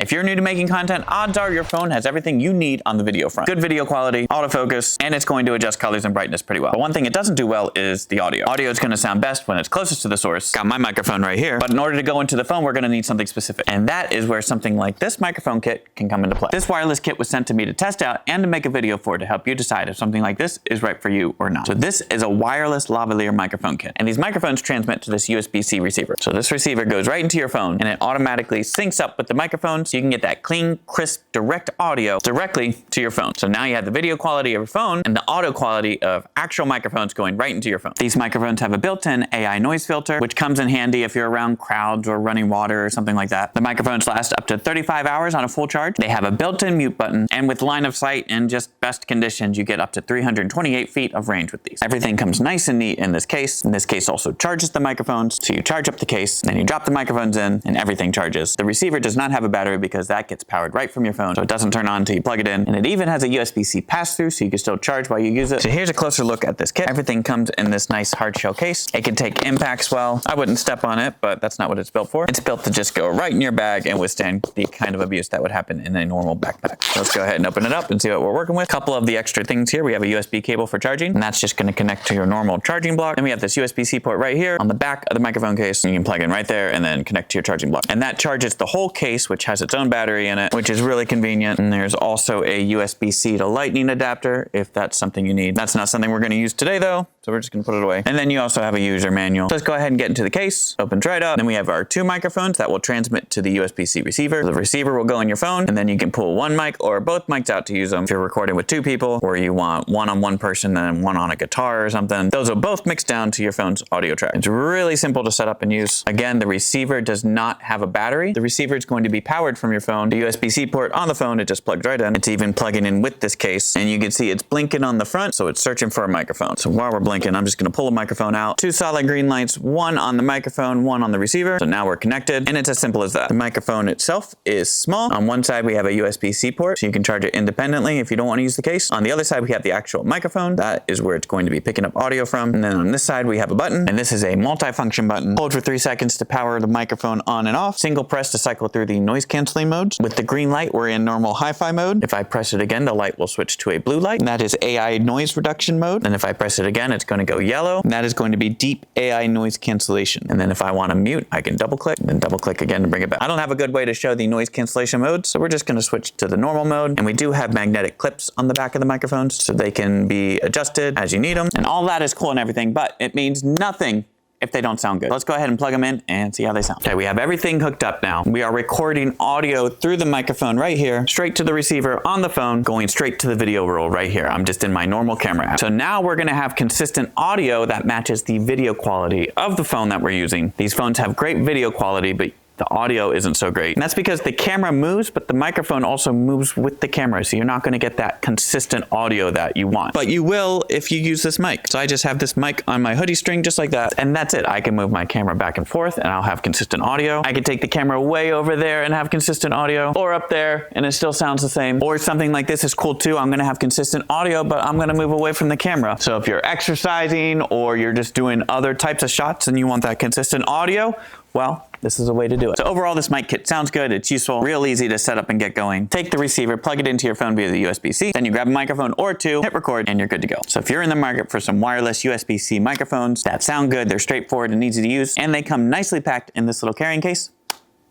If you're new to making content, odds are your phone has everything you need on the video front. Good video quality, autofocus, and it's going to adjust colors and brightness pretty well. But one thing it doesn't do well is the audio. Audio is going to sound best when it's closest to the source. Got my microphone right here, but in order to go into the phone, we're going to need something specific. And that is where something like this microphone kit can come into play. This wireless kit was sent to me to test out and to make a video for to help you decide if something like this is right for you or not. So this is a wireless lavalier microphone kit. And these microphones transmit to this USB-C receiver. So this receiver goes right into your phone and it automatically syncs up with the microphone so you can get that clean, crisp, direct audio directly to your phone. So now you have the video quality of your phone and the audio quality of actual microphones going right into your phone. These microphones have a built-in AI noise filter, which comes in handy if you're around crowds or running water or something like that. The microphones last up to 35 hours on a full charge. They have a built-in mute button, and with line of sight and just best conditions, you get up to 328 feet of range with these. Everything comes nice and neat in this case. And this case also charges the microphones, so you charge up the case, then you drop the microphones in, and everything charges. The receiver does not have a battery because that gets powered right from your phone, so it doesn't turn on until you plug it in. And it even has a USB-C pass-through, so you can still charge while you use it. So here's a closer look at this kit. Everything comes in this nice hard shell case. It can take impacts well. I wouldn't step on it, but that's not what it's built for. It's built to just go right in your bag and withstand the kind of abuse that would happen in a normal backpack. So let's go ahead and open it up and see what we're working with. A couple of the extra things here. We have a USB cable for charging, and that's just going to connect to your normal charging block. Then we have this USB-C port right here on the back of the microphone case. You can plug in right there and then connect to your charging block. And that charges the whole case, which has its own battery in it, which is really convenient. And there's also a USB-C to lightning adapter if that's something you need. That's not something we're going to use today though, so we're just going to put it away. And then you also have a user manual. So let's go ahead and get into the case. Opens right up. Then we have our two microphones that will transmit to the USB-C receiver. The receiver will go in your phone, and then you can pull one mic or both mics out to use them if you're recording with two people, or you want one on one person and one on a guitar or something. Those will both mix down to your phone's audio track. It's really simple to set up and use. Again, the receiver does not have a battery. The receiver is going to be powered from your phone. The USB-C port on the phone, it just plugs right in. It's even plugging in with this case, and you can see it's blinking on the front, so it's searching for a microphone. So while we're blinking, I'm just going to pull a microphone out. Two solid green lights, one on the microphone, one on the receiver. So now we're connected, and it's as simple as that. The microphone itself is small. On one side, we have a USB-C port, so you can charge it independently if you don't want to use the case. On the other side, we have the actual microphone. That is where it's going to be picking up audio from. And then on this side, we have a button, and this is a multi-function button. Hold for 3 seconds to power the microphone on and off. Single press to cycle through the noise canceling modes. With the green light, we're in normal hi-fi mode. If I press it again, the light will switch to a blue light, and that is AI noise reduction mode. And if I press it again, it's going to go yellow, and that is going to be deep AI noise cancellation. And then if I want to mute, I can double click, and then double click again to bring it back. I don't have a good way to show the noise cancellation mode, so we're just going to switch to the normal mode. And we do have magnetic clips on the back of the microphones, so they can be adjusted as you need them. And all that is cool and everything, but it means nothing if they don't sound good. Let's go ahead and plug them in and see how they sound. Okay, we have everything hooked up now. We are recording audio through the microphone right here, straight to the receiver on the phone, going straight to the video roll right here. I'm just in my normal camera app. So now we're gonna have consistent audio that matches the video quality of the phone that we're using. These phones have great video quality, but the audio isn't so great. And that's because the camera moves, but the microphone also moves with the camera. So you're not gonna get that consistent audio that you want. But you will if you use this mic. So I just have this mic on my hoodie string just like that. And that's it. I can move my camera back and forth and I'll have consistent audio. I can take the camera way over there and have consistent audio, or up there and it still sounds the same. Or something like this is cool too. I'm gonna have consistent audio, but I'm gonna move away from the camera. So if you're exercising or you're just doing other types of shots and you want that consistent audio, well, this is a way to do it. So overall, this mic kit sounds good. It's useful, real easy to set up and get going. Take the receiver, plug it into your phone via the USB-C, then you grab a microphone or two, hit record, and you're good to go. So if you're in the market for some wireless USB-C microphones that sound good, they're straightforward and easy to use, and they come nicely packed in this little carrying case,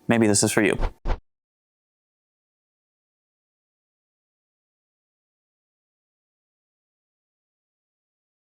maybe this is for you.